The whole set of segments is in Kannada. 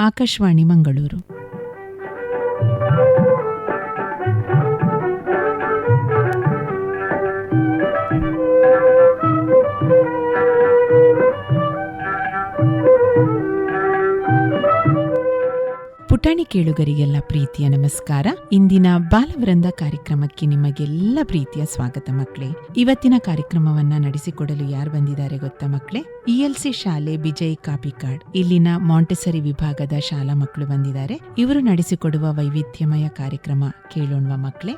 ಆಕಾಶವಾಣಿ ಮಂಗಳೂರು. ಪುಟಾಣಿ ಕೇಳುಗರಿಗೆಲ್ಲ ಪ್ರೀತಿಯ ನಮಸ್ಕಾರ. ಇಂದಿನ ಬಾಲವೃಂದ ಕಾರ್ಯಕ್ರಮಕ್ಕೆ ನಿಮಗೆಲ್ಲ ಪ್ರೀತಿಯ ಸ್ವಾಗತ ಮಕ್ಕಳೇ. ಇವತ್ತಿನ ಕಾರ್ಯಕ್ರಮವನ್ನ ನಡೆಸಿಕೊಡಲು ಯಾರು ಬಂದಿದ್ದಾರೆ ಗೊತ್ತಾ ಮಕ್ಕಳೇ? ELC ಶಾಲೆ ಬಿಜಯ್ ಕಾಪಿಕಾಡ್ ಇಲ್ಲಿನ ಮಾಂಟೆಸರಿ ವಿಭಾಗದ ಶಾಲಾ ಮಕ್ಕಳು ಬಂದಿದ್ದಾರೆ. ಇವರು ನಡೆಸಿಕೊಡುವ ವೈವಿಧ್ಯಮಯ ಕಾರ್ಯಕ್ರಮ ಕೇಳೋಣವಾ ಮಕ್ಕಳೇ?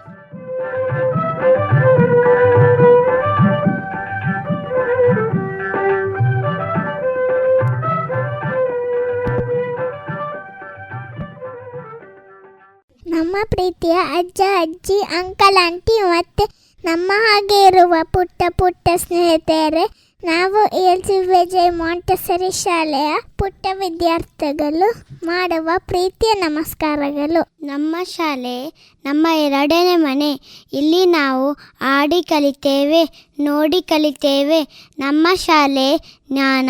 ನಮ್ಮ ಪ್ರೀತಿಯ ಅಜ್ಜ ಅಜ್ಜಿ, ಅಂಕಲ್ ಆಂಟಿ ಮತ್ತೆ ನಮ್ಮ ಹಾಗೆ ಇರುವ ಪುಟ್ಟ ಪುಟ್ಟ ಸ್ನೇಹಿತರೆ, ನಾವು ELC ವಿಜಯ್ ಮಾಂಟೆಸರಿ ಶಾಲೆಯ ಪುಟ್ಟ ವಿದ್ಯಾರ್ಥಿಗಳು ಮಾಡುವ ಪ್ರೀತಿಯ ನಮಸ್ಕಾರಗಳು. ನಮ್ಮ ಶಾಲೆ ನಮ್ಮ ಎರಡನೇ ಮನೆ. ಇಲ್ಲಿ ನಾವು ಆಡಿ ಕಲಿತೇವೆ, ನೋಡಿ ಕಲಿತೇವೆ. ನಮ್ಮ ಶಾಲೆ ಜ್ಞಾನ,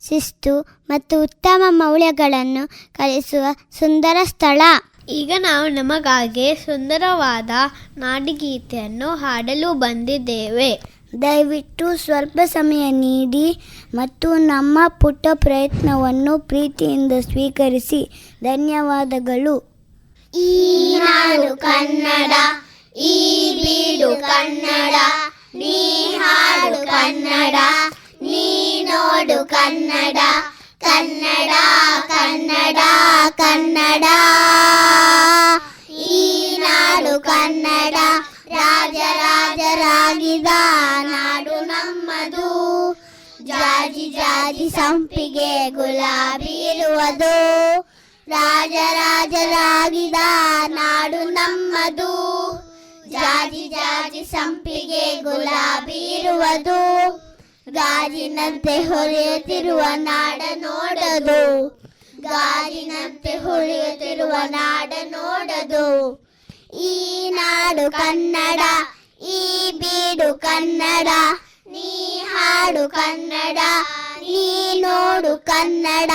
ಶಿಸ್ತು ಮತ್ತು ಉತ್ತಮ ಮೌಲ್ಯಗಳನ್ನು ಕಲಿಸುವ ಸುಂದರ ಸ್ಥಳ. ಈಗ ನಾವು ನಮಗಾಗಿ ಸುಂದರವಾದ ನಾಡಗೀತೆಯನ್ನು ಹಾಡಲು ಬಂದಿದ್ದೇವೆ. ದಯವಿಟ್ಟು ಸ್ವಲ್ಪ ಸಮಯ ನೀಡಿ ಮತ್ತು ನಮ್ಮ ಪುಟ್ಟ ಪ್ರಯತ್ನವನ್ನು ಪ್ರೀತಿಯಿಂದ ಸ್ವೀಕರಿಸಿ. ಧನ್ಯವಾದಗಳು. ಈ ನಾಡು ಕನ್ನಡ, ಈ ಬೀಡು ಕನ್ನಡ, ನೀ ಹಾಡು ಕನ್ನಡ, ನೀ ನೋಡು ಕನ್ನಡ, ಕನ್ನಡ ಕನ್ನಡ ಕನ್ನಡ. ಈ ನಾಡು ಕನ್ನಡ, ರಾಜರಾಜರಾಗಿದ ನಾಡು ನಮ್ಮದು. ಜಾಜಿ ಜಾಜಿ ಸಂಪಿಗೆ ಗುಲಾಬಿ ಇರುವುದು. ರಾಜರಾಜರಾಗಿದ ನಾಡು ನಮ್ಮದು. ಜಾಜಿ ಜಾಜಿ ಸಂಪಿಗೆ ಗುಲಾಬಿ ಇರುವುದು. ಗಾಜಿನಂತೆ ಹೊಳೆಯುತ್ತಿರುವ ನಾಡ ನೋಡದು. ಗಾಜಿನಂತೆ ಹೊಳೆಯುತ್ತಿರುವ ನಾಡ ನೋಡದು. ಈ ನಾಡು ಕನ್ನಡ, ಈ ಬೀಡು ಕನ್ನಡ, ನೀ ಹಾಡು ಕನ್ನಡ, ನೀ ನೋಡು ಕನ್ನಡ,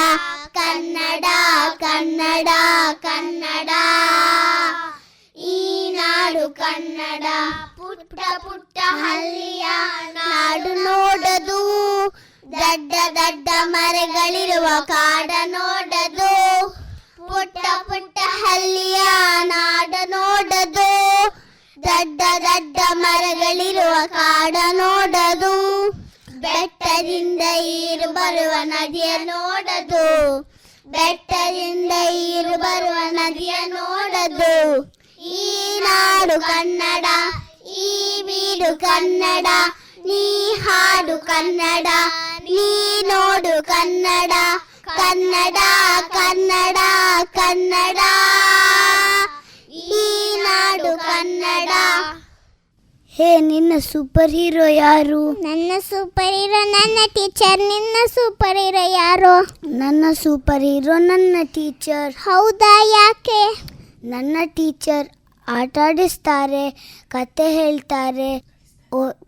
ಕನ್ನಡ ಕನ್ನಡ ಕನ್ನಡ. ಈ ನಾಡು ಕನ್ನಡ, ಪುಟ್ಟ ಪುಟ್ಟ ಹಳ್ಳಿಯ ನಾಡು ನೋಡದು. ದಡ್ಡ ದಡ್ಡ ಮರಗಳಿರುವ ಕಾಡ ನೋಡದು. ಪುಟ್ಟ ಪುಟ್ಟ ಹಳ್ಳಿಯ ನಾಡ ನೋಡದು. ದಡ್ಡ ದಡ್ಡ ಮರಗಳಿರುವ ಕಾಡ ನೋಡದು. ಬೆಟ್ಟದಿಂದ ಈರು ಬರುವ ನದಿಯ ನೋಡದು. ಬೆಟ್ಟದಿಂದ ಈರು ಬರುವ ನದಿಯ ನೋಡದು. ಈ ನಾಡು ಕನ್ನಡ, ಈ ಬೀಡು ಕನ್ನಡ, ನೀ ಹಾಡು ಕನ್ನಡ, ನೀ ನೋಡು ಕನ್ನಡ, ಕನ್ನಡ ಕನ್ನಡ ಕನ್ನಡ. ಈ ನಾಡು ಕನ್ನಡ. ಹೇ, ನಿನ್ನ ಸೂಪರ್ ಹೀರೋ ಯಾರು? ನನ್ನ ಸೂಪರ್ ಹೀರೋ ನನ್ನ ಟೀಚರ್. ನಿನ್ನ ಸೂಪರ್ ಹೀರೋ ಯಾರು? ನನ್ನ ಸೂಪರ್ ಹೀರೋ ನನ್ನ ಟೀಚರ್. ಹೌದಾ, ಯಾಕೆ? ನನ್ನ ಟೀಚರ್ ಆಟಾಡಿಸ್ತಾರೆ, ಕತೆ ಹೇಳ್ತಾರೆ,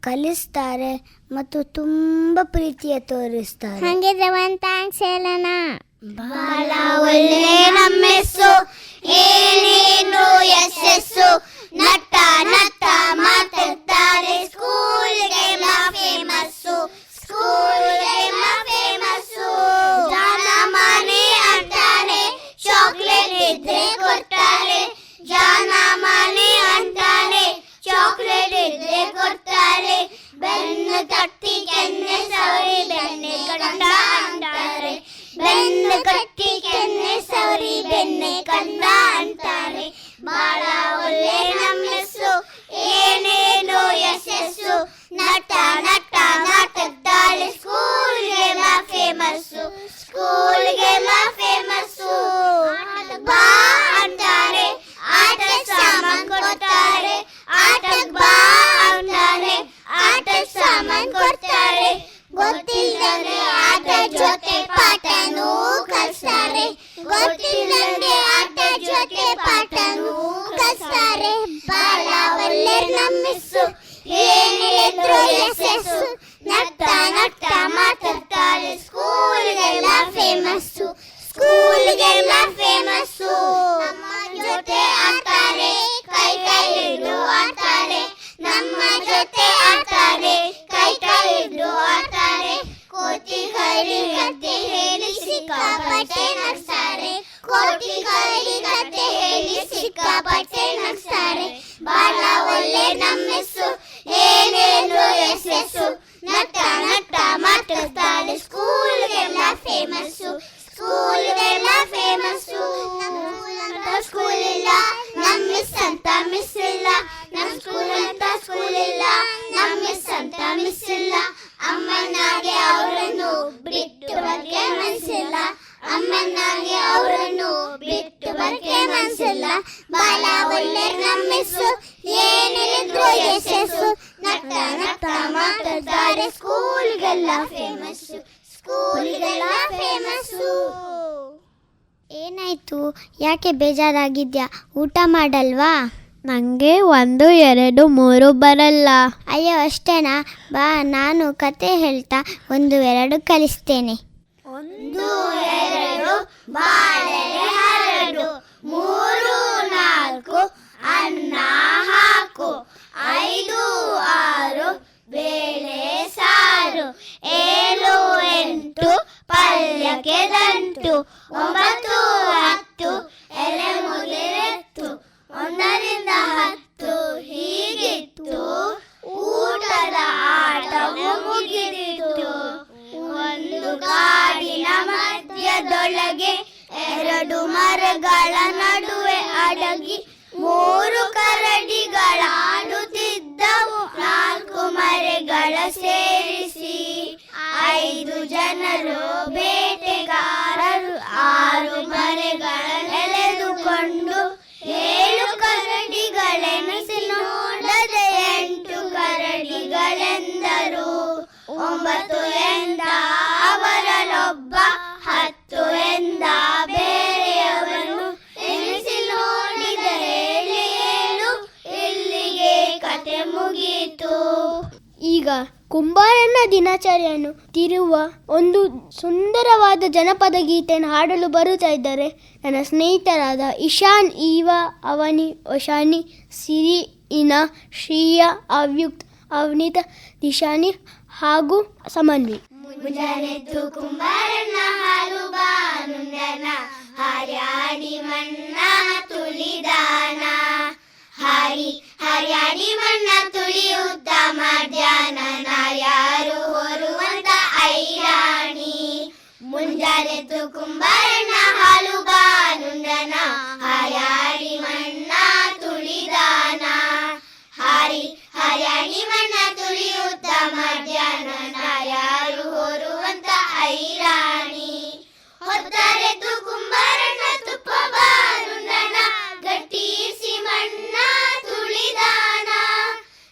ಕಲಿಸ್ತಾರೆ ಮತ್ತು ತುಂಬ ಪ್ರೀತಿಯ ತೋರಿಸ್ತಾರೆ. ಹಾಗಿದ್ರೆ ಒಂದು ಥ್ಯಾಂಕ್ಸ್ ಹೇಳೋಣ. ಬಹಳ ಒಳ್ಳೆ ನಮ್ಮೆಸ್ಸು, ಏನೇನು ಯಶಸ್ಸು, ನಟ್ಟ ನಟ್ಟ ಮಾತಾಡ್ತಾರೆ, ಸ್ಕೂಲ್ಗೆ ಫೇಮಸ್ಸು, ಸ್ಕೂಲ್ಗೆ ಫೇಮಸ್ಸು. ಜಾನ ಮಾನೆ ಅಂತಾರೆ, ಚಾಕ್ಲೇಟ್ ಇದ್ರೆ ಕೊಡ್ತಾರೆ. ಜಾನ ಮಾನೆ ಅಂತಾರೆ, ಚಾಕ್ಲೇಟ್ ಇದ್ರೆ ಕೊಡ್ತಾರೆ. ಬೆನ್ನು ತಟ್ಟಿ ಕೆನ್ನೆ ಸವರಿ ಬೆನ್ನೆ ಕಂಡ ಅಂತಾರೆ. ಬೆನ್ನು ಕಟ್ಟಿ ಕೆನ್ನೆ ಸವರಿ ಬೆನ್ನೆ ಕಂದ ಅಂತಾರೆ. ಬಹಳ ಒಳ್ಳೆ ನಮ್ಮೆಸ್ಸು, ಏನೇನೋ ಯಶಸ್ಸು, ನಟ ನಟ ನಾಟಕದಾಳೆ, ಸ್ಕೂಲ್ಗೆ ಫೇಮಸ್ಸು, ಸ್ಕೂಲ್ಗೆ ಫೇಮಸ್ಸು. ಬಾ ಅಂತಾರೆ, ಆಟ ಸಾಮಾನ್ ಕೊಡ್ತಾರೆ. ಆಟಕ್ ಬಾ ಅಂತಾರೆ, ಆಟ ಸಾಮಾನ್ ಕೊಡ್ತಾರೆ. ಗೊತ್ತಿಲ್ಲದೆ ಆಟ ಜೊತೆ ಪಾಠನೂ ಕಲಿಸ್ತಾರೆ. ಗೊತ್ತಿಲ್ಲದೆ ಆಟ ಜೊತೆ ಪಾಠನೂ ಕಲಿಸ್ತಾರೆ. ಬಹಳ ಒಳ್ಳೆ ನಮ್ಮೆಸ್ಸು, ಏನಿದ್ರು ಯಶಸ್ಸು, ನಟ್ಟ ನಟ್ಟ ಮಾತಾಡ್ತಾರೆ, ಸ್ಕೂಲ್ಗೆಲ್ಲ ಫೇಮಸ್ಸು, ಸ್ಕೂಲ್ಗೆಲ್ಲ ಕೋಟಿ ಕರಡಿ ಕತೆ ಹೇಳಿ ಸಿಕ್ಕಾಪಟ್ಟೆ ನಗ್ಸ್ತಾರೆ. ಬಾಳ ಒಳ್ಳೆ ನಮ್ಮೆಸ್ಸು, ಏನೇನು ಯಶಸ್ಸು. ನಟ್ಟ ನಟ್ಟ ಮಾತಾಡ್ತಾರೆ, ಸ್ಕೂಲ್ಗೆಲ್ಲ ಫೇಮಸ್ಸು, ಸ್ಕೂಲ್ಗೆಲ್ಲ ಫೇಮಸ್ಸು. ಸ್ಕೂಲ್ ಇಲ್ಲ, ನಮ್ ಮಿಸ್ ಅಂತ ಮಿಸ್ ಇಲ್ಲ. ನಮ್ ಸ್ಕೂಲ್ ಅಂತ ಸ್ಕೂಲ್ ಇಲ್ಲ, ನಮ್ ಮಿಸ್ ಅಂತ ಮಿಸ್ ಇಲ್ಲ. ಅಮ್ಮನಾಗೆ ಅವರನ್ನು ಬಿಟ್ಟು ಬರಕ್ಕೆ ಮನ್ಸಿಲ್ಲ, ಅಮ್ಮನಾಗೆ ಅವರನ್ನು ಬಿಟ್ಟು ಬರಕ್ಕೆ ಮನ್ಸಿಲ್ಲ. ಬಾಳ ಒಳ್ಳೆ ನಮ್ ಮಿಸ್ಸು, ಏನಿದ್ರು ಯಶಸ್ಸು. ನಟ್ಟ ನಟ್ಟ ಮಾತಾಡ್ತಾರೆ, ಸ್ಕೂಲ್ಗೆಲ್ಲ ಫೇಮಸ್ಸು, ಸ್ಕೂಲ್ಗೆಲ್ಲ ಫೇಮಸ್ಸು. ಏನಾಯ್ತು, ಯಾಕೆ ಬೇಜಾರಾಗಿದ್ಯಾ? ಊಟ ಮಾಡಲ್ವಾ? ನನಗೆ 1, 2, 3 ಬರಲ್ಲ. ಅಯ್ಯೋ ಅಷ್ಟೇನಾ? ಬಾ, ನಾನು ಕತೆ ಹೇಳ್ತಾ 1, 2 ಕಲಿಸ್ತೇನೆ. 1, 2 ಬಾಳೆಲೆ ಹರಡು, 3, 4 ಅನ್ನ ಹಾಕು, 5, 6 ಬೇಳೆ ಸಾರು, 7, 8 ಪಲ್ಯಕ್ಕೆ ದಂಟು, 9, 10 ಎಲೆ ಮುಗಿರೆತ್ತು, 1ರಿಂದ 10 ಹೀಗಿತ್ತು. ಊಟದ ಆಟವು ಮುಗಿದಿತ್ತು. ಒಂದು ಕಾಡಿನ ಮಧ್ಯದೊಳಗೆ 2 ಮರಗಳ ನಡುವೆ ಅಡಗಿ 3 ಕರಡಿಗಳಾಡುತ್ತಿದ್ದವು. 4 ಮರೆಗಳ ಸೇರಿಸಿ 5 ಜನರು ಬೇಟೆಗಾರರು. 6 ಮರೆಗಳೆಳೆದುಕೊಂಡು 7 ಕರಡಿಗಳೆನಿಸಿ ನೋಡದೆ 8 ಕರಡಿಗಳೆಂದರು. 9 ಎಂದ ಅವರಲ್ಲೊಬ್ಬ, 10 ಎಂದ ಬೇರೆಯವನು. ಎನಿಸಿ ನೋಡಿದರೆ 7. ಇಲ್ಲಿಗೆ ಕತೆ ಮುಗೀತು. ಈಗ ಕುಂಬಾರನ ದಿನಚರಿಯನ್ನು ತಿರುವ ಒಂದು ಸುಂದರವಾದ ಜನಪದ ಗೀತೆಯನ್ನು ಹಾಡಲು ಬರುತ್ತಾ ಇದ್ದಾರೆ ನನ್ನ ಸ್ನೇಹಿತರಾದ ಇಶಾನ್, ಈವಾ, ಅವನಿ, ಒಶಾನಿ, ಸಿರಿ, ಇನಾ, ಶ್ರೀಯಾ, ಅವ್ಯುಕ್ತ್, ಅವನಿತಾ, ದಿಶಾನಿ ಹಾಗೂ ಸಮನ್ವಿ. ಮುಂಜಾನೆದ್ದು ಕುಂಬಾರನ ಹಾಲು ಬಾನುಂಡನ, ಹರ್ಯಾಡಿ ಮಣ್ಣ ತುಳಿದಾನ. ಹರ್ಯಾಡಿ ಮಣ್ಣ ತುಳಿಯುತ್ತ ಮಧ್ಯಾಹ್ನ ಯಾರು ಹೊರುವಂತ ಐರಾಣಿ. ಮುಂಜಾನೆದ್ದು ಕುಂಬಾರನ ಹಾಲು ಬಾನುಂಡನ, ಹರ್ಯಾಡಿ ಮಣ್ಣ ತುಳಿದಾನ. ಹರ್ಯಾಡಿ ಮಣ್ಣ ತುಳಿಯುತ್ತ ಮಧ್ಯಾಹ್ನ ಯಾರು ಹೊರುವಂತ ಐರಾಣಿ. ಹೊತ್ತರೆದ್ದು ಕುಂಬಾರನ ತುಪ್ಪ ಬಾನುಂಡನ, ಗಟ್ಟಿಸಿ ಮಣ್ಣ ತುಳಿದಾನ.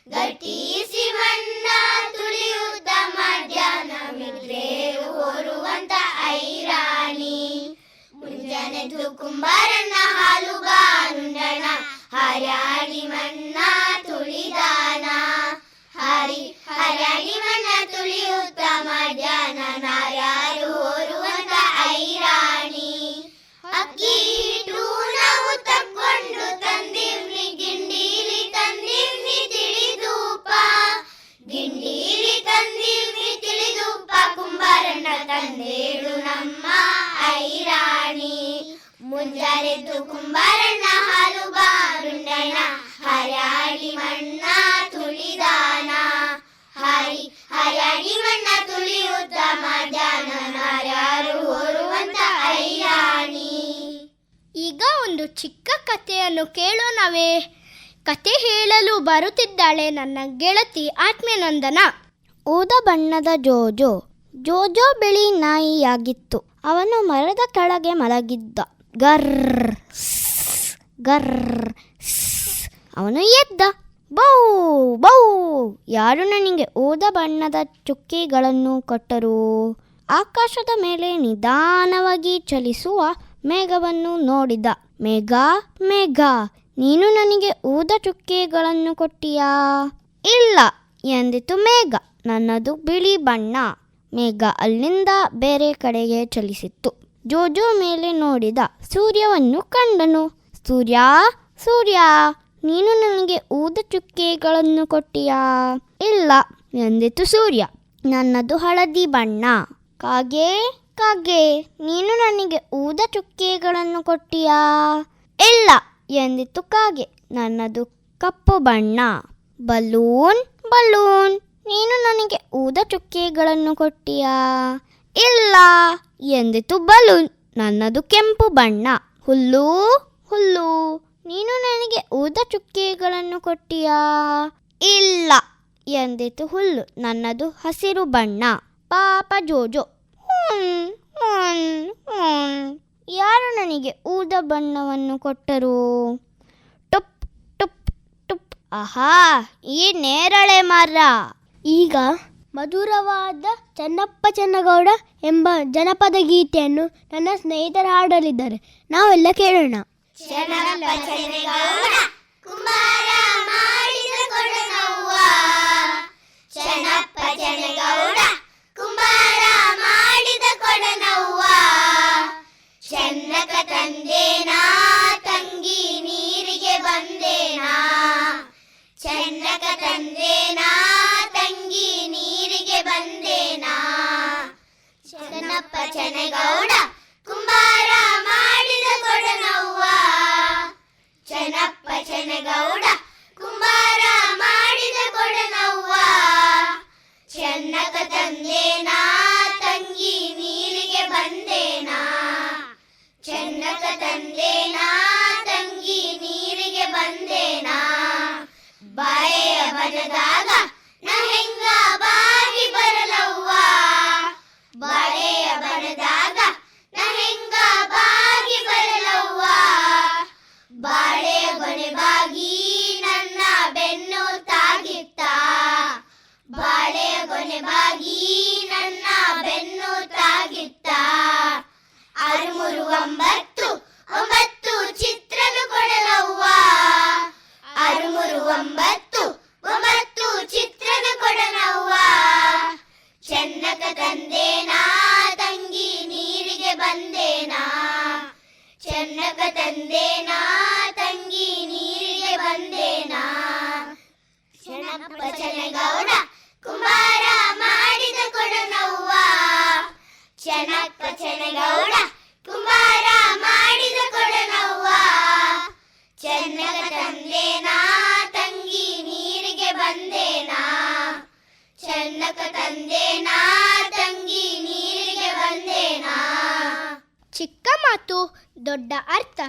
ಗಟ್ಟಿಸಿ ಮಣ್ಣ ತುಳಿಯುತ್ತ ಮಧ್ಯಾಹ್ನ ಮಿದ್ರೇರು ಹೊರುವಂತ ಐರಾಣಿ. ಮುಂಜಾನೆದ್ದು ಕುಂಬಾರನ ಹಾಲು ಬಾನುಂಡನ, ಹರ್ಯಾಡಿ ಮಣ್ಣ ತುಳಿದಾನ. ಹರ್ಯಾಡಿ ಮಣ್ಣ ತುಳಿಯುತ್ತ ಮಧ್ಯಾಹ್ನ ಯಾರು ಹೊರುವಂತ ಐರಾಣಿ. ಅಕ್ಕಿ ಹಿಟ್ಟು ನಾವು ತಕ್ಕೊಂಡು ತಂದಿವ್ನಿ, ಗಿಂಡೀಲಿ ತಂದಿವ್ನಿ ತಿಳಿದೂಪ. ಗಿಂಡೀಲಿ ತಂದಿವ್ನಿ ತಿಳಿದೂಪ, ಕುಂಬಾರಣ್ಣ ತಂದೇಳು ನಮ್ಮ ಐರಾಣಿ. ಮುಂಜಾನೆದ್ದು ಕುಂಬಾರಣ್ಣ ಹಾಲು ಬಾರುಂಡನ, ಹರ್ಯಾಡಿ ಮಣ್ಣ ತುಳಿದಾನ. ಹರ್ಯಾಡಿ ಮಣ್ಣ ತುಳಿಯುತ್ತ ಮಧ್ಯಾಹ್ನ ಯಾರು ಹೊರುವಂತ ಐರಾಣಿ. ಈಗ ಒಂದು ಚಿಕ್ಕ ಕಥೆಯನ್ನು ಕೇಳೋಣವೇ? ಕತೆ ಹೇಳಲು ಬರುತ್ತಿದ್ದಾಳೆ ನನ್ನ ಗೆಳತಿ ಆತ್ಮನಂದನ. ಊದ ಬಣ್ಣದ ಜೋಜೋ. ಜೋಜೋ ಬಿಳಿ ನಾಯಿಯಾಗಿತ್ತು. ಅವನು ಮರದ ಕೆಳಗೆ ಮಲಗಿದ್ದ. ಗರ್ರ್ ಗರ್ರ್. ಅವನು ಎದ್ದ. ಬೌ ಬೌ. ಯಾರು ನನಗೆ ಊದ ಬಣ್ಣದ ಚುಕ್ಕಿಗಳನ್ನು ಕೊಟ್ಟರು? ಆಕಾಶದ ಮೇಲೆ ನಿಧಾನವಾಗಿ ಚಲಿಸುವ ಮೇಘವನ್ನು ನೋಡಿದ. ಮೇಘ ಮೇಘ, ನೀನು ನನಗೆ ಊದ ಚುಕ್ಕಿಗಳನ್ನು ಕೊಟ್ಟಿಯಾ? ಇಲ್ಲ ಎಂದಿತು ಮೇಘ. ನನ್ನದು ಬಿಳಿ ಬಣ್ಣ. ಮೇಘ ಅಲ್ಲಿಂದ ಬೇರೆ ಕಡೆಗೆ ಚಲಿಸಿತ್ತು. ಜೋಜೋ ಮೇಲೆ ನೋಡಿದ. ಸೂರ್ಯವನ್ನು ಕಂಡನು. ಸೂರ್ಯ ಸೂರ್ಯ, ನೀನು ನನಗೆ ಊದ ಚುಕ್ಕಿಗಳನ್ನು ಕೊಟ್ಟಿಯಾ? ಇಲ್ಲ ಎಂದಿತು ಸೂರ್ಯ. ನನ್ನದು ಹಳದಿ ಬಣ್ಣ. ಕಾಗೆ ಕಾಗೆ, ನೀನು ನನಗೆ ಊದ ಚುಕ್ಕೆಗಳನ್ನು ಕೊಟ್ಟಿಯಾ? ಇಲ್ಲ ಎಂದಿತು ಕಾಗೆ, ನನ್ನದು ಕಪ್ಪು ಬಣ್ಣ. ಬಲೂನ್ ಬಲೂನ್, ನೀನು ನನಗೆ ಊದ ಚುಕ್ಕೆಗಳನ್ನು ಕೊಟ್ಟಿಯಾ? ಇಲ್ಲ ಎಂದಿತು ಬಲೂನ್, ನನ್ನದು ಕೆಂಪು ಬಣ್ಣ. ಹುಲ್ಲು ಹುಲ್ಲು, ನೀನು ನನಗೆ ಊದ ಚುಕ್ಕೆಗಳನ್ನು ಕೊಟ್ಟಿಯಾ? ಇಲ್ಲ ಎಂದಿತು ಹುಲ್ಲು, ನನ್ನದು ಹಸಿರು ಬಣ್ಣ. ಪಾಪ ಜೋಜೋ, ಯಾರು ನನಗೆ ಊದ ಬಣ್ಣವನ್ನು ಕೊಟ್ಟರು? ಟುಪ್ ಟುಪ್ ಟುಪ್. ಆಹಾ, ಈ ನೇರಳೆ ಮರ. ಈಗ ಮಧುರವಾದ ಚೆನ್ನಪ್ಪ ಚೆನ್ನಗೌಡ ಎಂಬ ಜನಪದ ಗೀತೆಯನ್ನು ನನ್ನ ಸ್ನೇಹಿತರು ಹಾಡಲಿದ್ದಾರೆ. ನಾವೆಲ್ಲ ಕೇಳೋಣ. ಚೆನ್ನಪ್ಪ ಚೆನ್ನಗೌಡ ಕುಂಬಾರ ಮಾಡಿದ ಕೊಡನವ್ವ, ಚೆನ್ನಪ್ಪ ಚೆನ್ನಗೌಡ ಕುಂಬಾರ ಮಾಡಿದ ಕೊಡನವ್ವ. ಚೆನ್ನಕ ತಂದೇನಾ ತಂಗಿ ನೀರಿಗೆ ಬಂದೇನಾ, ಚೆನ್ನಕ ತಂದೇನಾ ತಂಗಿ ನೀರಿಗೆ ಬಂದೇನಾ. ಚೆನ್ನಪ್ಪ ಚೆನ್ನಗೌಡ ಕುಂಬಾರ ಮಾಡಿದ ಕೊಡನವ್ವ, ಚೆನ್ನಪ್ಪ ಚೆನ್ನಗೌಡ ಕುಂಬಾರ ಮಾಡಿದ ಕೊಡನವ್ವ. ಚೆನ್ನಕ ತಂದೇನಾ ತಂಗಿ ನೀರಿಗೆ ಬಂದೇನಾ, ಚೆನ್ನಕ ತಂದೇನಾ ತಂಗಿ ನೀರಿಗೆ ಬಂದೇನಾ. ಬಾಳೆಯ ಬನದಾಗ ನಾ ಹೆಂಗ ಬಾಗಿ ಬರಲವ್ವ, ಬಾಳೆಯ ಬನದಾಗ ನಾ ಹೆಂಗ ಬಾಗಿ ಬರಲವ್ವ. ಬಾಳೆಯ ಗೊನೆ ಬಾಗಿ ನನ್ನ ಬೆನ್ನು ತಾಗಿತ್ತ, ಬಾಳೆಯ ಗೊನೆ ಬಾಗಿ ನನ್ನ ಬೆನ್ನು ತಾಗಿತ್ತ. 6 3 9 9 ಚಿತ್ರನು ಕೊಡಲವ್ವ, 6 3 9 9 ಚಿತ್ರನು ಕೊಡನವ್ವ. ಚೆನ್ನಕ ತಂದೇನಾ ತಂಗಿ ನೀರಿಗೆ ಬಂದೇನಾ, ಚೆನ್ನಕ ತಂದೇನಾ ತಂಗಿ ನೀರಿಗೆ ಬಂದೇನಾ. ಚೆನ್ನಪ್ಪ ಚೆನ್ನಗೌಡ ಕುಂಬಾರ ಮಾಡಿದ ಕೊಡನವ್ವ, ಚೆನ್ನಪ್ಪ ಚೆನ್ನಗೌಡ ಕುಂಬಾರ ಮಾಡಿದ ಕೊಡನವ್ವ. ಚೆನ್ನಕ ತಂದೇನಾ ತಂಗಿ ನೀರಿಗೆ ಬಂದೇನಾ, ಚೆನ್ನಕ ತಂದೇನಾ ತಂಗಿ ನೀರಿಗೆ ಬಂದೇನಾ. ಚಿಕ್ಕ ಮಾತು ದೊಡ್ಡ ಅರ್ಥ,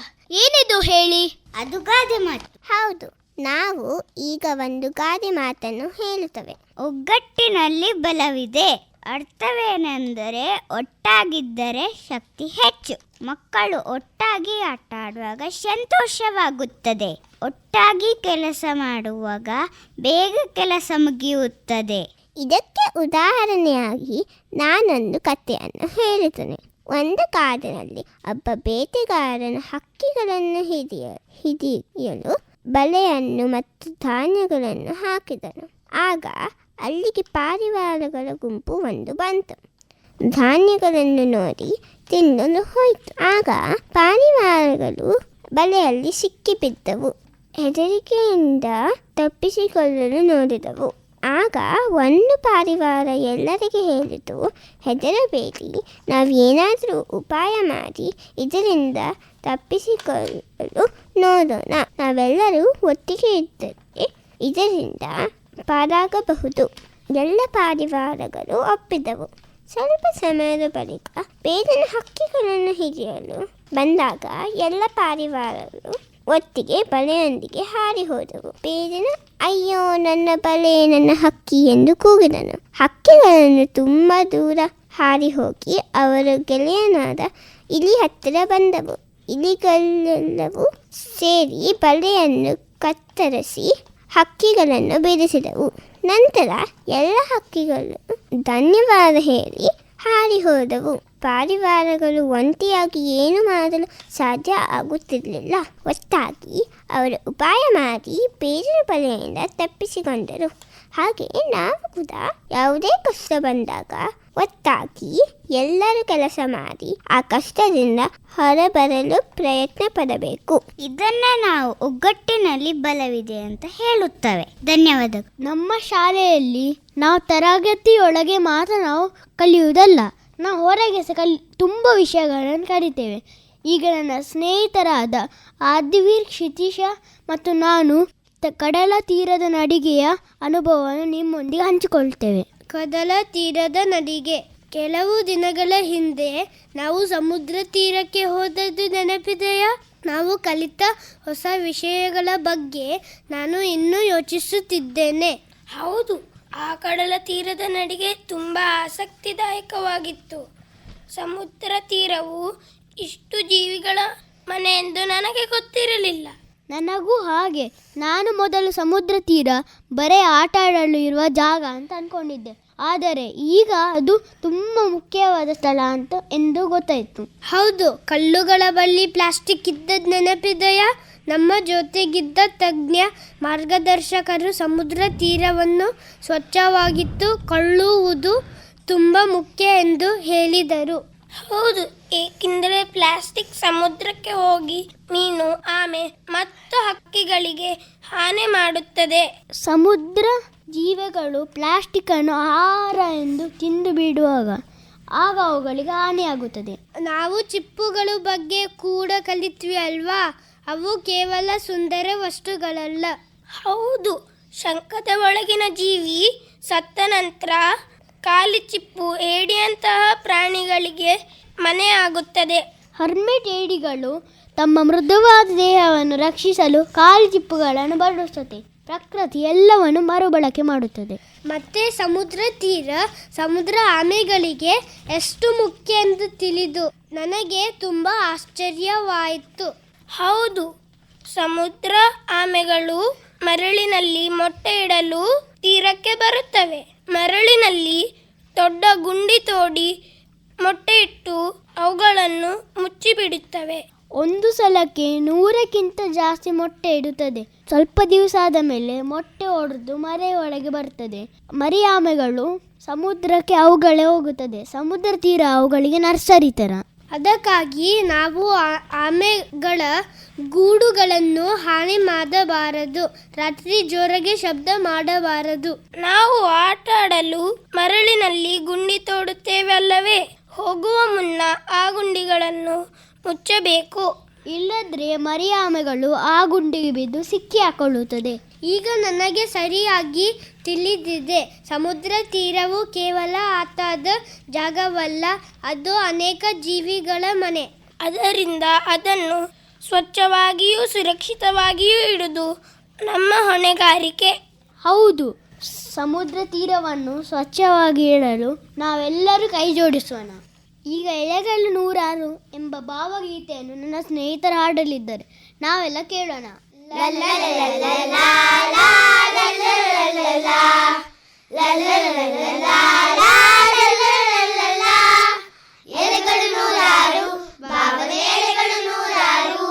ಏನಿದು ಹೇಳಿ? ಅದು ಗಾದೆ ಮಾತು. ಹೌದು, ನಾವು ಈಗ ಒಂದು ಗಾದೆ ಮಾತನ್ನು ಹೇಳುತ್ತವೆ. ಒಗ್ಗಟ್ಟಿನಲ್ಲಿ ಬಲವಿದೆ. ಅರ್ಥವೇನೆಂದರೆ ಒಟ್ಟಾಗಿದ್ದರೆ ಶಕ್ತಿ ಹೆಚ್ಚು. ಮಕ್ಕಳು ಒಟ್ಟಾಗಿ ಆಟ ಆಡುವಾಗ ಸಂತೋಷವಾಗುತ್ತದೆ. ಒಟ್ಟಾಗಿ ಕೆಲಸ ಮಾಡುವಾಗ ಬೇಗ ಕೆಲಸ ಮುಗಿಯುತ್ತದೆ. ಇದಕ್ಕೆ ಉದಾಹರಣೆಯಾಗಿ ನಾನೊಂದು ಕಥೆಯನ್ನು ಹೇಳುತ್ತೇನೆ. ಒಂದು ಕಾಡಿನಲ್ಲಿ ಒಬ್ಬ ಬೇಟೆಗಾರನು ಹಕ್ಕಿಗಳನ್ನು ಹಿಡಿಯಲು ಬಲೆಯನ್ನು ಮತ್ತು ಧಾನ್ಯಗಳನ್ನು ಹಾಕಿದನು. ಆಗ ಅಲ್ಲಿಗೆ ಪಾರಿವಾಳಗಳ ಗುಂಪು ಒಂದು ಬಂತು. ಧಾನ್ಯಗಳನ್ನು ನೋಡಿ ತಿನ್ನಲು ಹೋಯಿತು. ಆಗ ಪಾರಿವಾಳಗಳು ಬಲೆಯಲ್ಲಿ ಸಿಕ್ಕಿಬಿದ್ದವು. ಹೆದರಿಕೆಯಿಂದ ತಪ್ಪಿಸಿಕೊಳ್ಳಲು ನೋಡಿದವು. ಆಗ ಒಂದು ಪಾರಿವಾಳ ಎಲ್ಲರಿಗೆ ಹೇಳಿತು, ಹೆದರಬೇಡಿ, ನಾವೇನಾದರೂ ಉಪಾಯ ಮಾಡಿ ಇದರಿಂದ ತಪ್ಪಿಸಿಕೊಳ್ಳಲು ನೋಡೋಣ. ನಾವೆಲ್ಲರೂ ಒಟ್ಟಿಗೆ ಇದ್ದರೆ ಇದರಿಂದ ಪಾರಾಗಬಹುದು. ಎಲ್ಲ ಪಾರಿವಾಳಗಳು ಒಪ್ಪಿದವು. ಸ್ವಲ್ಪ ಸಮಯದ ಬಳಿಕ ಬೇಗನೆ ಹಕ್ಕಿಗಳನ್ನು ಹಿಡಿಯಲು ಬಂದಾಗ ಎಲ್ಲ ಪಾರಿವಾಳಗಳು ಒಟ್ಟಿಗೆ ಬಲೆಯೊಂದಿಗೆ ಹಾರಿ ಹೋದವು. ಬೇಗನೆ ಅಯ್ಯೋ ನನ್ನ ಬಲೆ, ನನ್ನ ಹಕ್ಕಿ ಎಂದು ಕೂಗಿದನು. ಹಕ್ಕಿಗಳನ್ನು ತುಂಬ ದೂರ ಹಾರಿ ಹೋಗಿ ಅವರ ಗೆಳೆಯನಾದ ಇಲಿ ಹತ್ತಿರ ಬಂದವು. ಇಲಿಗಳೆಲ್ಲವೂ ಸೇರಿ ಬಲೆಯನ್ನು ಕತ್ತರಿಸಿ ಹಕ್ಕಿಗಳನ್ನು ಬಿಡಿಸಿದವು. ನಂತರ ಎಲ್ಲ ಹಕ್ಕಿಗಳು ಧನ್ಯವಾದ ಹೇಳಿ ಹಾರಿ ಹೋದವು. ಪಾರಿವಾಳಗಳು ಒಂಟಿಯಾಗಿ ಏನು ಮಾಡಲು ಸಾಧ್ಯ ಆಗುತ್ತಿರಲಿಲ್ಲ. ಒಟ್ಟಾಗಿ ಅವರು ಉಪಾಯ ಮಾಡಿ ಬೇರಿನ ಬಲೆಯಿಂದ ತಪ್ಪಿಸಿಕೊಂಡರು. ಹಾಗೆ ನಾವು ಕೂಡ ಯಾವುದೇ ಕಷ್ಟ ಬಂದಾಗ ಒಟ್ಟಾಗಿ ಎಲ್ಲರೂ ಕೆಲಸ ಮಾಡಿ ಆ ಕಷ್ಟದಿಂದ ಹೊರಬರಲು ಪ್ರಯತ್ನ ಪಡಬೇಕು. ಇದನ್ನ ನಾವು ಒಗ್ಗಟ್ಟಿನಲ್ಲಿ ಬಲವಿದೆ ಅಂತ ಹೇಳುತ್ತವೆ. ಧನ್ಯವಾದಗಳು. ನಮ್ಮ ಶಾಲೆಯಲ್ಲಿ ನಾವು ತರಗತಿಯೊಳಗೆ ಮಾತ್ರ ನಾವು ಕಲಿಯುವುದಲ್ಲ, ನಾವು ಹೊರಗೆ ಸಹ ತುಂಬ ವಿಷಯಗಳನ್ನು ಕಲಿತೇವೆ. ಈಗ ನನ್ನ ಸ್ನೇಹಿತರಾದ ಆದಿವೀರ್, ಕ್ಷಿತೀಶ ಮತ್ತು ನಾನು ಕಡಲ ತೀರದ ನಡಿಗೆಯ ಅನುಭವವನ್ನು ನಿಮ್ಮೊಂದಿಗೆ ಹಂಚಿಕೊಳ್ತೇವೆ. ಕಡಲ ತೀರದ ನಡಿಗೆ. ಕೆಲವು ದಿನಗಳ ಹಿಂದೆ ನಾವು ಸಮುದ್ರ ತೀರಕ್ಕೆ ಹೋದದ್ದು ನೆನಪಿದೆಯಾ? ನಾವು ಕಲಿತ ಹೊಸ ವಿಷಯಗಳ ಬಗ್ಗೆ ನಾನು ಇನ್ನೂ ಯೋಚಿಸುತ್ತಿದ್ದೇನೆ. ಹೌದು, ಆ ಕಡಲ ತೀರದ ನಡಿಗೆ ತುಂಬ ಆಸಕ್ತಿದಾಯಕವಾಗಿತ್ತು. ಸಮುದ್ರ ತೀರವು ಇಷ್ಟು ಜೀವಿಗಳ ಮನೆ ಎಂದು ನನಗೆ ಗೊತ್ತಿರಲಿಲ್ಲ. ನನಗೂ ಹಾಗೆ. ನಾನು ಮೊದಲು ಸಮುದ್ರ ತೀರ ಬರೀ ಆಟ ಆಡಲು ಇರುವ ಜಾಗ ಅಂತ ಅಂದ್ಕೊಂಡಿದ್ದೆ. ಆದರೆ ಈಗ ಅದು ತುಂಬ ಮುಖ್ಯವಾದ ಸ್ಥಳ ಎಂದು ಗೊತ್ತಾಯಿತು. ಹೌದು, ಕಲ್ಲುಗಳ ಬಳಿ ಪ್ಲಾಸ್ಟಿಕ್ ಇದ್ದದ್ದು ನೆನಪಿದೆಯಾ? ನಮ್ಮ ಜೊತೆಗಿದ್ದ ತಜ್ಞ ಮಾರ್ಗದರ್ಶಕರು ಸಮುದ್ರ ತೀರವನ್ನು ಸ್ವಚ್ಛವಾಗಿತ್ತು ಕೊಳ್ಳುವುದು ತುಂಬ ಮುಖ್ಯ ಎಂದು ಹೇಳಿದರು. ಹೌದು, ಏಕೆಂದರೆ ಪ್ಲಾಸ್ಟಿಕ್ ಸಮುದ್ರಕ್ಕೆ ಹೋಗಿ ಮೀನು, ಆಮೆ ಮತ್ತು ಹಕ್ಕಿಗಳಿಗೆ ಹಾನಿ ಮಾಡುತ್ತದೆ. ಸಮುದ್ರ ಜೀವಿಗಳು ಪ್ಲಾಸ್ಟಿಕ್ ಅನ್ನು ಆಹಾರ ಎಂದು ತಿಂದು ಬಿಡುವಾಗ ಆಗ ಅವುಗಳಿಗೆ ಹಾನಿಯಾಗುತ್ತದೆ. ನಾವು ಚಿಪ್ಪುಗಳ ಬಗ್ಗೆ ಕೂಡ ಕಲಿತ್ವಿ ಅಲ್ವಾ? ಅವು ಕೇವಲ ಸುಂದರ ವಸ್ತುಗಳಲ್ಲ. ಹೌದು, ಶಂಖದ ಒಳಗಿನ ಜೀವಿ ಸತ್ತ ನಂತರ ಖಾಲಿ ಚಿಪ್ಪು ಏಡಿಯಂತಹ ಪ್ರಾಣಿಗಳಿಗೆ ಮನೆಯಾಗುತ್ತದೆ. ಹರ್ಮೆಟ್ ಏಡಿಗಳು ತಮ್ಮ ಮೃದುವಾದ ದೇಹವನ್ನು ರಕ್ಷಿಸಲು ಖಾಲಿ ಚಿಪ್ಪುಗಳನ್ನು ಬಳಸುತ್ತದೆ. ಪ್ರಕೃತಿ ಎಲ್ಲವನ್ನು ಮರುಬಳಕೆ ಮಾಡುತ್ತದೆ. ಮತ್ತೆ ಸಮುದ್ರ ತೀರ ಸಮುದ್ರ ಆಮೆಗಳಿಗೆ ಎಷ್ಟು ಮುಖ್ಯ ಎಂದು ತಿಳಿದು ನನಗೆ ತುಂಬ ಆಶ್ಚರ್ಯವಾಯಿತು. ಹೌದು, ಸಮುದ್ರ ಆಮೆಗಳು ಮರಳಿನಲ್ಲಿ ಮೊಟ್ಟೆ ಇಡಲು ತೀರಕ್ಕೆ ಬರುತ್ತವೆ. ಮರಳಿನಲ್ಲಿ ದೊಡ್ಡ ಗುಂಡಿ ತೋಡಿ ಮೊಟ್ಟೆ ಇಟ್ಟು ಅವುಗಳನ್ನು ಮುಚ್ಚಿಬಿಡುತ್ತವೆ. ಒಂದು ಸಲಕ್ಕೆ 100ಕ್ಕಿಂತ ಜಾಸ್ತಿ ಮೊಟ್ಟೆ ಇಡುತ್ತದೆ. ಸ್ವಲ್ಪ ದಿವಸ ಆದ ಮೇಲೆ ಮೊಟ್ಟೆ ಒಡೆದು ಮರೆಯೊಳಗೆ ಬರ್ತದೆ. ಮರಿ ಆಮೆಗಳು ಸಮುದ್ರಕ್ಕೆ ಅವುಗಳೇ ಹೋಗುತ್ತದೆ. ಸಮುದ್ರ ತೀರ ಅವುಗಳಿಗೆ ನರ್ಸರಿ ಥರ. ಅದಕ್ಕಾಗಿ ನಾವು ಆಮೆಗಳ ಗೂಡುಗಳನ್ನು ಹಾನಿ ಮಾಡಬಾರದು. ರಾತ್ರಿ ಜೋರಾಗಿ ಶಬ್ದ ಮಾಡಬಾರದು. ನಾವು ಆಟ ಆಡಲು ಮರಳಿನಲ್ಲಿ ಗುಂಡಿ ತೋಡುತ್ತೇವೆ ಅಲ್ಲವೇ? ಹೋಗುವ ಮುನ್ನ ಆ ಗುಂಡಿಗಳನ್ನು ಮುಚ್ಚಬೇಕು. ಇಲ್ಲದ್ರೆ ಮರಿ ಆಮೆಗಳು ಆ ಗುಂಡಿಗೆ ಬಿದ್ದು ಸಿಕ್ಕಿ ಹಾಕೊಳ್ಳುತ್ತದೆ. ಈಗ ನನಗೆ ಸರಿಯಾಗಿ ತಿಳಿದಿದೆ. ಸಮುದ್ರ ತೀರವು ಕೇವಲ ಆಟದ ಜಾಗವಲ್ಲ, ಅದು ಅನೇಕ ಜೀವಿಗಳ ಮನೆ. ಅದರಿಂದ ಅದನ್ನು ಸ್ವಚ್ಛವಾಗಿಯೂ ಸುರಕ್ಷಿತವಾಗಿಯೂ ಇಡುವುದು ನಮ್ಮ ಹೊಣೆಗಾರಿಕೆ. ಹೌದು, ಸಮುದ್ರ ತೀರವನ್ನು ಸ್ವಚ್ಛವಾಗಿ ಇಡಲು ನಾವೆಲ್ಲರೂ ಕೈ ಜೋಡಿಸೋಣ. ಈಗ ಎಲೆಗಳು ನೂರಾರು ಎಂಬ ಭಾವಗೀತೆಯನ್ನು ನನ್ನ ಸ್ನೇಹಿತರು ಹಾಡಲಿದ್ದಾರೆ. ನಾವೆಲ್ಲ ಕೇಳೋಣ. ಎಲೆಗಳು ನೂರಾರು, ಭಾವದ ಎಲೆಗಳು ನೂರಾರು,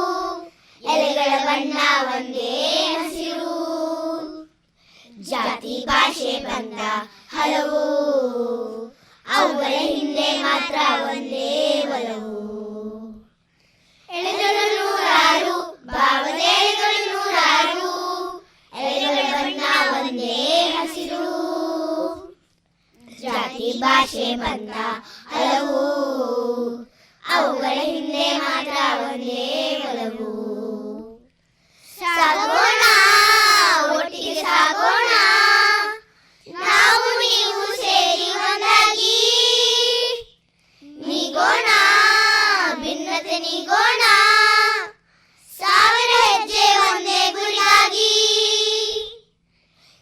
ಎಲೆಗಳ ಬಣ್ಣ ಒಂದೇ ಹಸಿರು, ಜಾತಿ ಭಾಷೆ ಬಂದ ಹಲವು, ಅವುಗಳ ಹಿಂದೆ ಮಾತ್ರ ಒಂದೇ ಒಲವು. ಎಲೆಗಳು ನೂರಾರು, ಭಾವದ ಎಲೆಗಳು ನೂರಾರು, ಎಲೆಗಳ ಬಣ್ಣ ಒಂದೇ ಹಸಿರು, ಜಾತಿ ಭಾಷೆ ಬಂದ ಹಲವು, ಅವುಗಳ ಹಿಂದೆ ಮಾತ್ರ ಒಂದೇ ಒಲವು. ಸಾಗೋಣ, ಒಟ್ಟಿಗೆ ಸಾಗೋಣ, ನಾವು ನೀವು ಸೇರಿ ಒಂದಾಗಿ, ನೀಗೋಣ ಭಿನ್ನತೆ ನೀಗೋಣ, ಸಾವಿರ ಹೆಜ್ಜೆ ಒಂದೇ ಗುರಿಯಾಗಿ.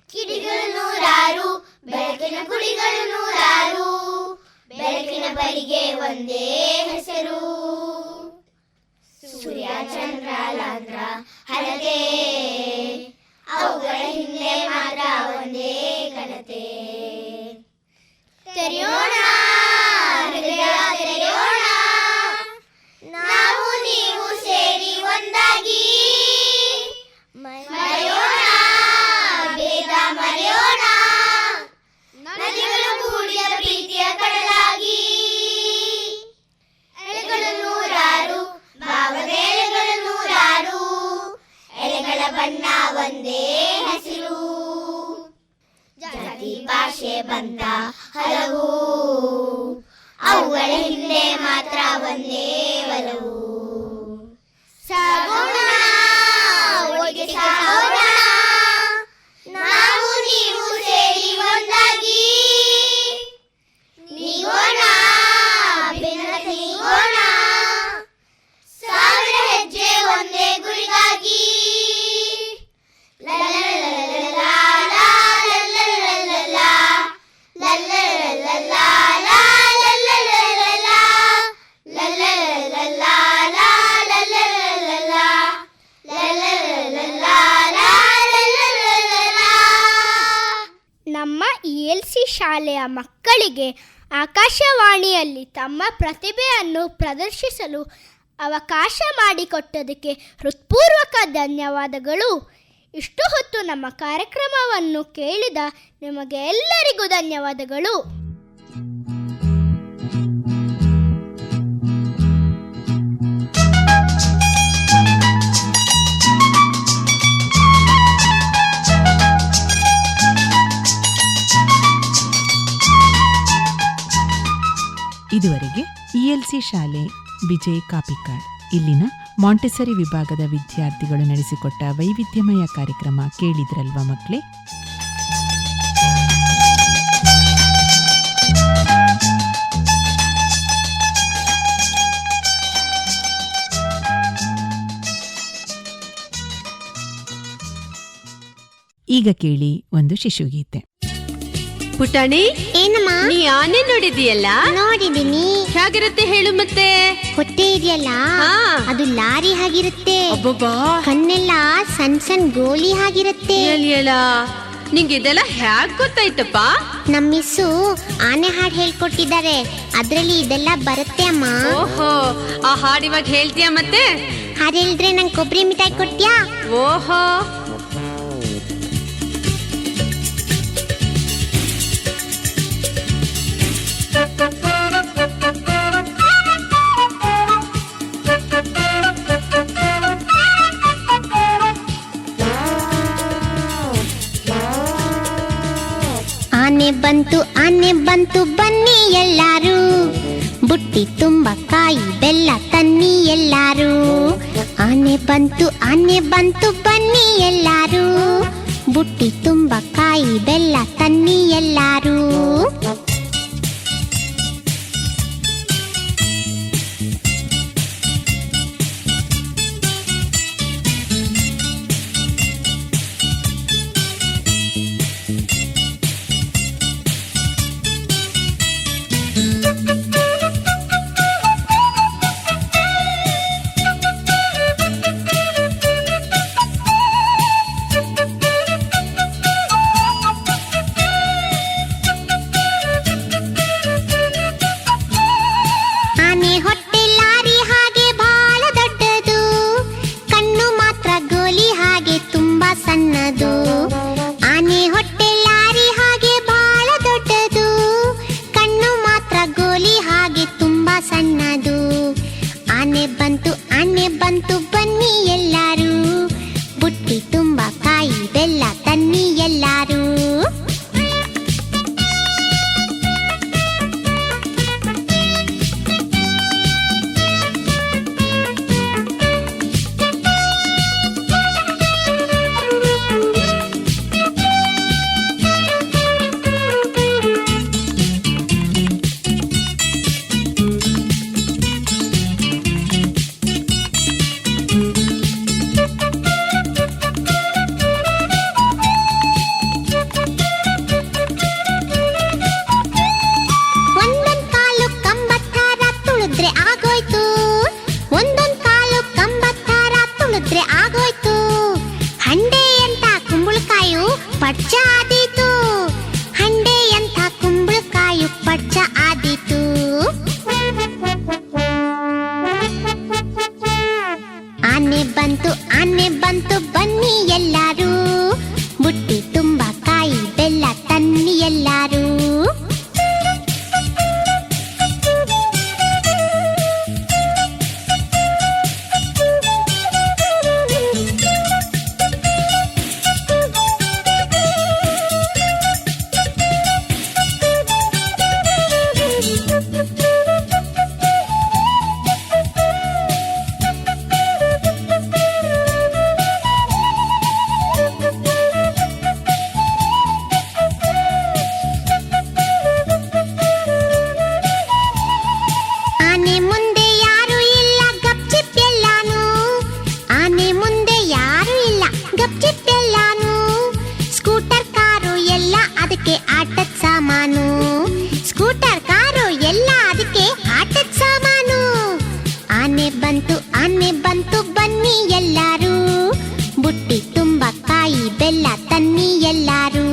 ಕಿಡಿಗಳು ನೂರಾರು, ಬೆಳಕಿನ ಕುಡಿಗಳು ನೂರಾರು, ಬೆಳಕಿನ ಬರಿಗೆ ಒಂದೇ ಹೆಸರು, ಸೂರ್ಯ ಚಂದ್ರ ಲಾಂದ್ರ ಹರತೆ, ಅವುಗಳ ಹಿಂದೆ ಮಾತ್ರ ಒಂದೇ ಘನತೆ. ತೆರೆಯೋಣ ಹೃದಯ ತೆರೆಯೋಣ, ನಾವು ನೀವು ಸೇರಿ ಒಂದಾಗಿ, ಮರೆಯೋಣ ಭೇದ ಮರೆಯೋಣ, ನದಿಗಳು ಕೂಡಿದ ಪ್ರೀತಿಯ ಕಡಲಾಗಿ. ಎಲೆಗಳು ನೂರಾರು, ಭಾವದ ಎಲೆಗಳು ನೂರಾರು, ಎಲೆಗಳ ಬಣ್ಣ ಒಂದೇ ಹಸಿರು, ಜಾತಿ ಭಾಷೆ ಬಂದ ಹಲವು, ಅವುಗಳ ಹಿಂದೆ ಮಾತ್ರ ಒಂದೇ ಒಲವು. ಸಗುಣ ಒಟ್ಟಿಗೆ ಸಾಗೋಣ, ನಾವು ನೀವು ಸೇರಿ ಒಂದಾಗಿ ನೀಗೋಣ, ಭಿನ್ನತೆ ನೀಗೋಣ, ಸಾವಿರ ಹೆಜ್ಜೆ ಒಂದೇ ಗುರಿಗಾಗಿ. ನಮ್ಮ ELC ಶಾಲೆಯ ಮಕ್ಕಳಿಗೆ ಆಕಾಶವಾಣಿಯಲ್ಲಿ ತಮ್ಮ ಪ್ರತಿಭೆಯನ್ನು ಪ್ರದರ್ಶಿಸಲು ಅವಕಾಶ ಮಾಡಿಕೊಟ್ಟದಕ್ಕೆ ಹೃತ್ಪೂರ್ವಕ ಧನ್ಯವಾದಗಳು. ಇಷ್ಟು ಹೊತ್ತು ನಮ್ಮ ಕಾರ್ಯಕ್ರಮವನ್ನು ಕೇಳಿದ ನಿಮಗೆ ಎಲ್ಲರಿಗೂ ಧನ್ಯವಾದಗಳು. ಇದುವರೆಗೆ ELC ಶಾಲೆ ವಿಜಯ್ ಕಾಪಿಕಾಡ್ ಇಲ್ಲಿನ ಮಾಂಟೆಸರಿ ವಿಭಾಗದ ವಿದ್ಯಾರ್ಥಿಗಳು ನಡೆಸಿಕೊಟ್ಟ ವೈವಿಧ್ಯಮಯ ಕಾರ್ಯಕ್ರಮ ಕೇಳಿದ್ರಲ್ವಾ ಮಕ್ಕಳೇ? ಈಗ ಕೇಳಿ ಒಂದು ಶಿಶುಗೀತೆ. ಪುಟಾಣಿ, ಏನಮ್ಮ? ನೀ ಆನೆ ನೋಡಿದೀಯಲ್ಲ? ನೋಡಿದೀನಿ. ಹೇಗಿರುತ್ತೆ ಹೇಳು ಮತ್ತೆ? ಹೊಟ್ಟೆ ಇದೆಯಲ್ಲ, ಹಾ. ಅದು ಲಾರಿ ಹಾಗಿರುತ್ತೆ. ಅಬ್ಬಬ್ಬಾ, ಕಣ್ಣೆಲ್ಲ ಸಣ್ಣ ಸಣ್ಣ ಗೋಲಿ ಹಾಗಿರುತ್ತೆ. ನಿಂಗೆ ಇದೆಲ್ಲ ಹ್ಯಾಕ್ ಗೊತ್ತಾಯ್ತಪ್ಪ? ನಮ್ಮ ಮಿಸ್ಸು ಆನೆ ಹಾಡು ಹೇಳ್ಕೊಟ್ಟಿದ್ದಾರೆ, ಅದ್ರಲ್ಲಿ ಇದೆಲ್ಲ ಬರುತ್ತೆ ಅಮ್ಮ. ಓಹೋ, ಆ ಹಾಡು ಇವಾಗ ಹೇಳ್ತೀಯ ಮತ್ತೆ? ಹಾಡು ಹೇಳಿದ್ರೆ ನಂಗೆ ಕೊಬ್ಬರಿ ಮಿಠಾಯಿ ಕೊಡ್ತೀಯಾ? ಓಹೋ, ಆನೆ ಬಂತು ಬನ್ನಿ ಎಲ್ಲಾರು, ಬುಟ್ಟಿ ತುಂಬ ಕಾಯಿ ಬೆಲ್ಲ ತನ್ನಿ ಎಲ್ಲಾರು. ಆನೆ ಬಂತು ಬನ್ನಿ ಎಲ್ಲಾರು, ಬುಟ್ಟಿ ತುಂಬ ಕಾಯಿ ಬೆಲ್ಲ ತನ್ನಿ ಎಲ್ಲಾರು. ಆನೆ ಬಂತು ಬನ್ನಿ ಎಲ್ಲಾರು, ಬುಟ್ಟಿ ತುಂಬ ಕಾಯಿ ಬೆಲ್ಲ ತನ್ನಿ ಎಲ್ಲಾರು. ಪಚ್ಚ ಆದೀತು, ಹಂಡೆ ಎಂಥ ಕುಂಬಳಕಾಯು ಪಚ್ಚ ಆದೀತು. ಆನೆ ಬಂತು ಬನ್ನಿ ಎಲ್ಲಾರು, ಬುಟ್ಟಿ ತುಂಬ ಕಾಯಿ ಬೆಲ್ಲ ತನ್ನಿ ಎಲ್ಲಾರು. ಬನ್ನಿ ಎಲ್ಲಾರು, ಬುಟ್ಟಿ ತುಂಬ ಕಾಯಿ ಬೆಲ್ಲ ತನ್ನಿ ಎಲ್ಲಾರು.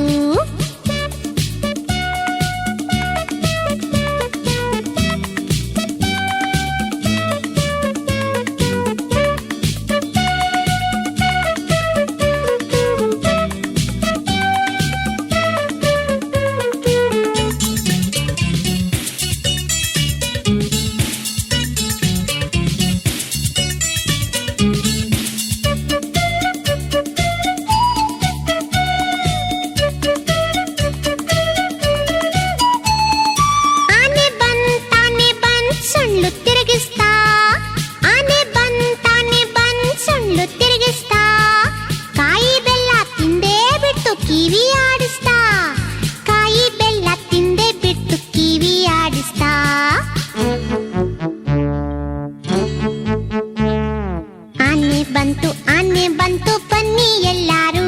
ಆನೆ ಬಂತು ಬನ್ನಿ ಎಲ್ಲಾರು,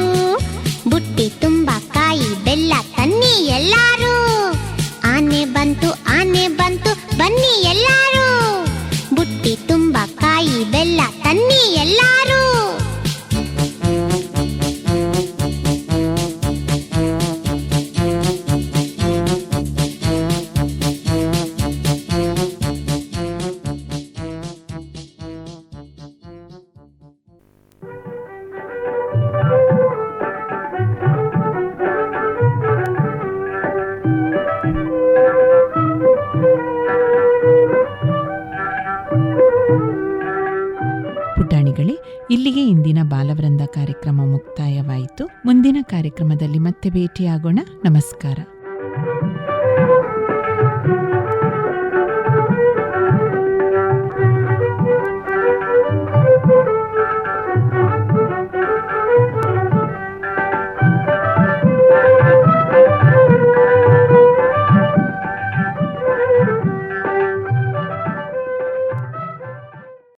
ಬುಟ್ಟಿ ತುಂಬ ಕಾಯಿ ಬೆಲ್ಲ ತನ್ನಿ ಎಲ್ಲಾರು. ಆನೆ ಬಂತು ಬನ್ನಿ ಎಲ್ಲಾರು, ಬುಟ್ಟಿ ತುಂಬ ಕಾಯಿ ಬೆಲ್ಲ ತನ್ನಿ ಎಲ್ಲಾರು. ಪುಟಾಣಿಗಳೇ, ಇಲ್ಲಿಗೆ ಇಂದಿನ ಬಾಲವೃಂದ ಕಾರ್ಯಕ್ರಮ ಮುಕ್ತಾಯವಾಯಿತು. ಮುಂದಿನ ಕಾರ್ಯಕ್ರಮದಲ್ಲಿ ಮತ್ತೆ ಭೇಟಿಯಾಗೋಣ. ನಮಸ್ಕಾರ.